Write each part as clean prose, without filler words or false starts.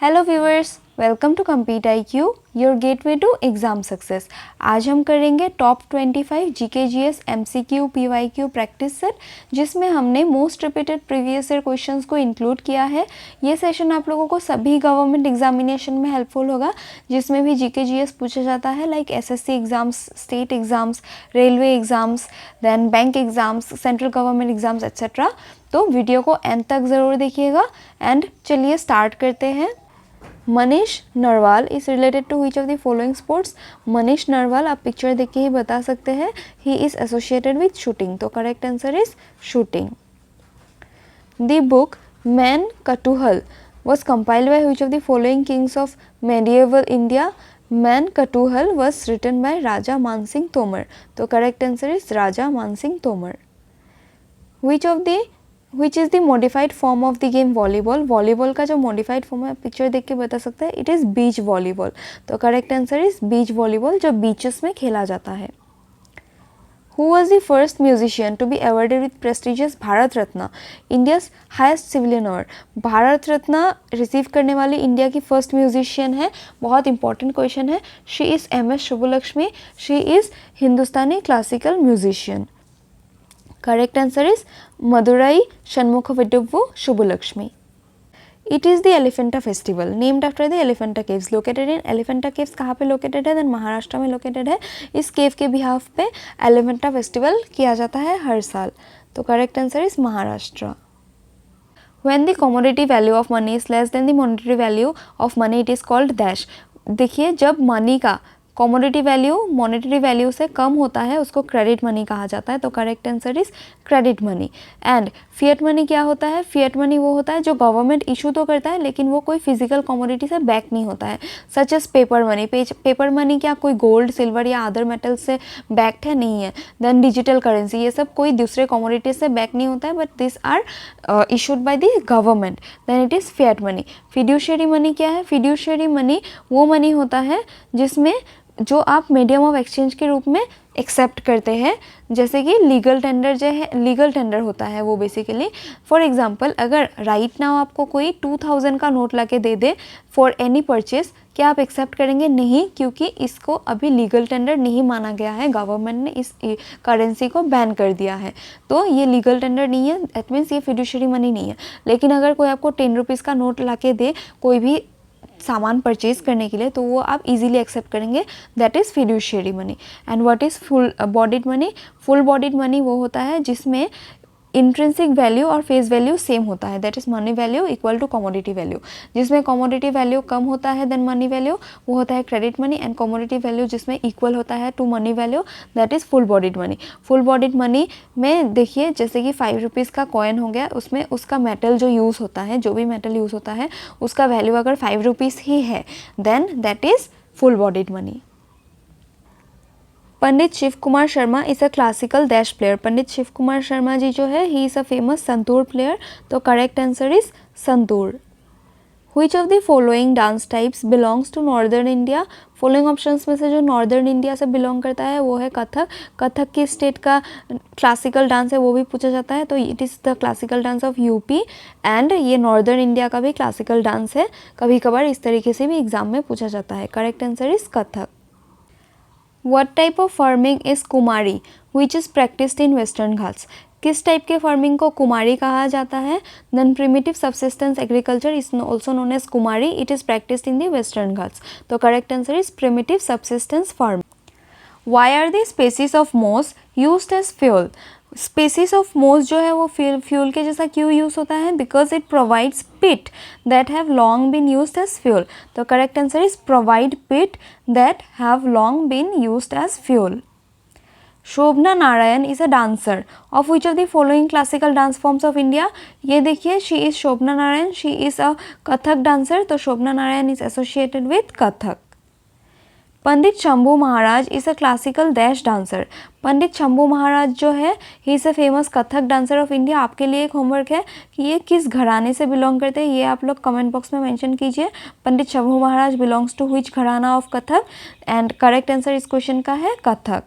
Hello viewers, welcome to Compete IQ, your gateway to exam success. आज हम करेंगे top 25 GK GS MCQ PYQ practice set, जिसमें हमने most repeated previous year questions को include किया है। ये सेशन आप लोगों को सभी गवर्नमेंट एग्जामिनेशन में हेल्पफुल होगा, जिसमें भी GK GS पूछा जाता है, like SSC exams, state exams, railway exams, then bank exams, central government exams etcetera. तो वीडियो को एंड तक ज़रूर देखिएगा। एंड चलिए स्टार्ट करते हैं। Manish Narwal is related to which of the following sports. Manish Narwal आप पिक्चर देख के ही बता सकते हैं, he is associated with shooting, तो correct answer is shooting. The book Man Kutuhal was compiled by which of the following kings of medieval India? Man Kutuhal was written by Raja Mansingh Tomar, तो correct answer is Raja Mansingh Tomar. Which is the modified form of the game volleyball. Volleyball का जो modified form है picture देख के बता सकते हैं, it is beach volleyball, तो correct answer is beach volleyball, जो बीचेस में खेला जाता है। Who was the first musician to be awarded with prestigious Bharat Ratna, India's highest civilian award. Bharat Ratna receive करने वाली इंडिया की फर्स्ट म्यूजिशियन है, बहुत इंपॉर्टेंट क्वेश्चन है। She is MS Subbulakshmi, she is Hindustani classical musician. Correct answer is Madurai Shanmukhavadivu विडुव्वु शुभलक्ष्मी। It is the Elephanta festival named after the Elephanta caves located in Elephanta caves कहाँ पे located है? देन महाराष्ट्र में located है। इस केव के बिहाफ पे Elephanta festival किया जाता है हर साल, तो correct answer is Maharashtra. When the commodity value of money is less than the monetary value of money, it is called dash। देखिए, जब मनी का कॉमोडिटी वैल्यू मॉनेटरी वैल्यू से कम होता है उसको क्रेडिट मनी कहा जाता है, तो correct answer is credit money. And fiat money क्या होता है? फिएट मनी वो होता है जो गवर्नमेंट इशू तो करता है लेकिन वो कोई फिजिकल कॉमोडिटी से बैक नहीं होता है, such as paper money. Paper money क्या कोई गोल्ड, सिल्वर या अदर मेटल से बैक्ड है? नहीं है। देन डिजिटल करेंसी, ये सब कोई दूसरे कॉमोडिटी से बैक नहीं होता है, but this are issued by the government, then it is fiat money. Fiduciary money क्या है? फिड्यूशियरी मनी वो मनी होता है जिसमें जो आप मीडियम ऑफ एक्सचेंज के रूप में एक्सेप्ट करते हैं, जैसे कि लीगल टेंडर जो है, लीगल टेंडर होता है वो बेसिकली। फॉर एग्जांपल, अगर राइट नाउ आपको कोई 2000 का नोट ला के दे दे फॉर एनी परचेज, क्या आप एक्सेप्ट करेंगे? नहीं, क्योंकि इसको अभी लीगल टेंडर नहीं माना गया है, गवर्नमेंट ने इस करेंसी को बैन कर दिया है, तो ये लीगल टेंडर नहीं है, दैट मीन्स ये फिड्यूशियरी मनी नहीं है। लेकिन अगर कोई आपको 10 रुपीज़ का नोट ला के दे कोई भी सामान परचेज करने के लिए, तो वो आप इजीली एक्सेप्ट करेंगे, that is fiduciary money. And what is full bodied money? Full bodied money वो होता है जिसमें इंट्रिंसिक वैल्यू और फेस वैल्यू सेम होता है, that is money value equal to commodity value. जिसमें कमोडिटी वैल्यू कम होता है देन मनी वैल्यू, वो होता है credit money. And commodity value जिसमें इक्वल होता है to money value, that is full bodied money. Full bodied money में देखिए, जैसे कि 5 रुपीज़ का कॉइन हो गया, उसमें उसका मेटल जो यूज़ होता है, जो भी मेटल यूज़ होता है उसका वैल्यू अगर 5 रुपीज़ ही है, then that is full bodied money. Pandit Shiv Kumar Sharma is a classical dash player. Pandit Shiv Kumar Sharma ji जो है, he is a famous santoor player, तो correct answer is santoor. Which of the following dance types belongs to northern India? Following options में से जो northern India से belong करता है वो है कथक। कथक की स्टेट का क्लासिकल डांस है वो भी पूछा जाता है, तो it is the classical dance of UP. And ये नॉर्दर्न इंडिया का भी क्लासिकल डांस है, कभी कभार इस तरीके से भी एग्जाम में पूछा जाता है। Correct answer is Kathak. What type of farming is Kumari which is practiced in Western Ghats? किस टाइप के फार्मिंग को कुमारी कहा जाता है? Then primitive subsistence agriculture is also known as Kumari, it is practised in the western Ghats, तो correct answer is primitive subsistence farming. Why are the species of moss used as fuel? Species of moss जो है वो fuel के जैसा क्यों use होता है? Because it provides peat that have long been used as fuel, तो correct answer is provide peat that have long been used as fuel. Shobhana Narayan is a dancer of which of the following classical dance forms of India? ये देखिए, she is Shobhana Narayan, she is a Kathak dancer, तो Shobhana Narayan is associated with Kathak. Pandit Shambhu Maharaj is a classical dash dancer. पंडित शंभू महाराज जो है, he is a famous Kathak dancer of India. आपके लिए एक homework है कि ये किस घराने से बिलोंग करते हैं, ये आप लोग कमेंट बॉक्स में मेंशन कीजिए। पंडित शंभू महाराज बिलोंग्स टू व्हिच घराना of Kathak? And correct answer इस क्वेश्चन का है Kathak.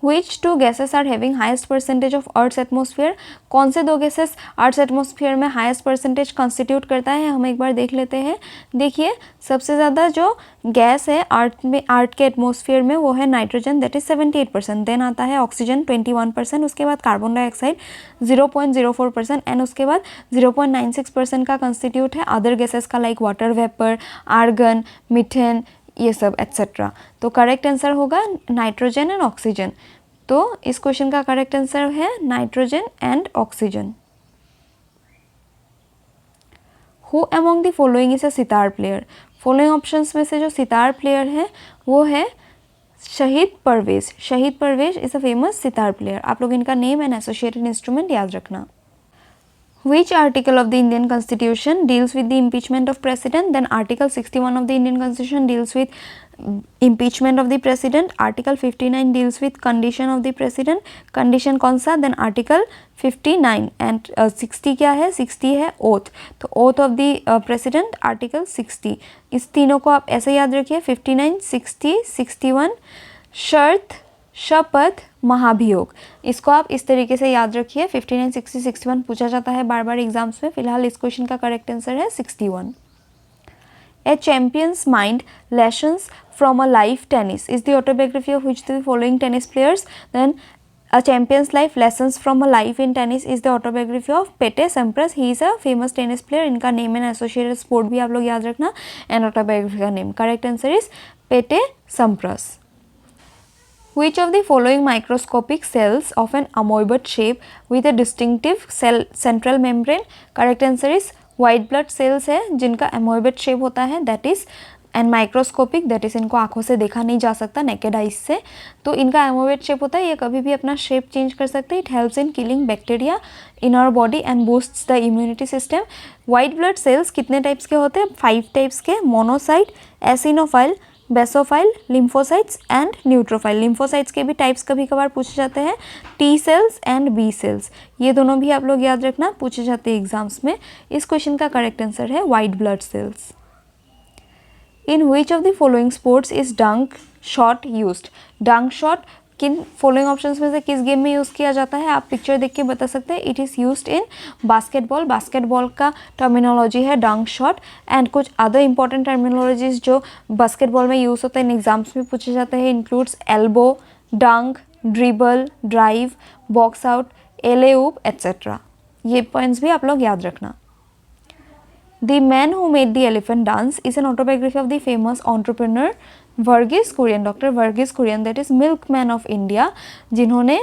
Which two gases are having highest percentage of Earth's atmosphere? कौन से दो गैसेस Earth's atmosphere में highest percentage constitute करता है, हम एक बार देख लेते हैं। देखिए सबसे ज़्यादा जो गैस है अर्थ के एटमॉस्फेयर में वो है नाइट्रोजन, दैट इज 78%। देन आता है ऑक्सीजन 21%, उसके बाद कार्बन डाइऑक्साइड 0.04% एंड उसके बाद 0.96% का कंस्टिट्यूट है अदर गैसेस का, like water vapour, argon, methane, ये सब एट्सेट्रा। तो करेक्ट आंसर होगा नाइट्रोजन एंड ऑक्सीजन। तो इस क्वेश्चन का करेक्ट आंसर है nitrogen and oxygen. Who among the following is a sitar player? Following options में से जो सितार प्लेयर है वो है Shahid Parvez. Shahid Parvez is a famous sitar player. आप लोग इनका नेम एंड एसोसिएटेड इंस्ट्रूमेंट याद रखना। Which article of the Indian Constitution deals with the impeachment of president? Then Article 61 of the Indian Constitution deals with impeachment of the president. Article 59 deals with condition of the president. Condition कौन सा? Then Article 59 and 60 क्या है? 60 है oath. तो oath of the president Article 60. इस तीनों को आप ऐसे याद रखिए 59, 60, 61 शर्त, शपथ, महाभियोग। इसको आप इस तरीके से याद रखिए। 59, 60, 61 पूछा जाता है बार बार एग्जाम्स में। फिलहाल इस क्वेश्चन का करेक्ट आंसर है 61। A champion's mind lessons from a life tennis is the autobiography of which the following tennis players? Then A Champion's Life Lessons from a Life in Tennis is the autobiography of Pete Sampras. He is a famous tennis player. इनका name and associated sport भी आप लोग याद रखना and autobiography का name. Correct answer is पेटे सम्प्रस। Which of the following microscopic cells of an amoeboid shape with a distinctive cell central membrane? Correct answer is white blood cells है जिनका amoeboid shape होता है, that is and microscopic, that is इनको आंखों से देखा नहीं जा सकता नेकेड आइज से। तो इनका एमोवेट शेप होता है, ये कभी भी अपना शेप चेंज कर सकते हैं। It helps in killing bacteria in our body and boosts the immunity system. White blood cells कितने टाइप्स के होते हैं? 5 टाइप्स के, monocyte, eosinophil, basophil, lymphocytes and neutrophil. Lymphocytes के भी टाइप्स कभी कभार पूछे जाते हैं, T cells and B cells. ये दोनों भी आप लोग याद रखना, पूछे जाते हैं एग्जाम्स में। इस क्वेश्चन का करेक्ट आंसर है white blood sales. In which of the following sports is डंक शॉट यूज्ड? डंक शॉट किन फॉलोइंग ऑप्शंस में से किस गेम में यूज़ किया जाता है? आप पिक्चर देख के बता सकते हैं। It is used in basketball. Basketball का टर्मिनोलॉजी है डंक शॉट एंड कुछ अदर इंपॉर्टेंट टर्मिनोलॉजीज जो बास्केटबॉल में यूज़ होते हैं, इन एग्जाम्स में पूछे जाते हैं, includes elbow, dunk, dribble, drive, box out, alley-oop etcetera. ये पॉइंट्स भी आप लोग याद रखना। The Man Who Made the Elephant Dance is an autobiography of the famous entrepreneur Verghese Kurian, Dr. Verghese Kurian, that is milkman of India, जिन्होंने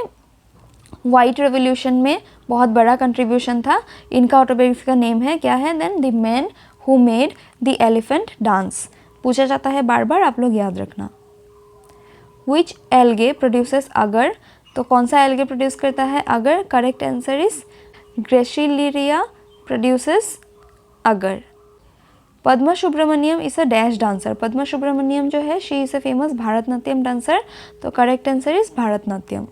white revolution में बहुत बड़ा कंट्रीब्यूशन था। इनका ऑटोबायोग्राफी का नेम है क्या है? Then the man who made the elephant dance. पूछा जाता है बार बार, आप लोग याद रखना। विच एल्गे प्रोड्यूसेस अगर? तो कौन सा एल्गे प्रोड्यूस करता है agar? Correct answer is Gracilaria produces agar. Padma Subrahmanyam is a dash dancer. Padma Subrahmanyam जो है she is a famous Bharatanatyam dancer. तो करेक्ट आंसर इज भारतनाट्यम।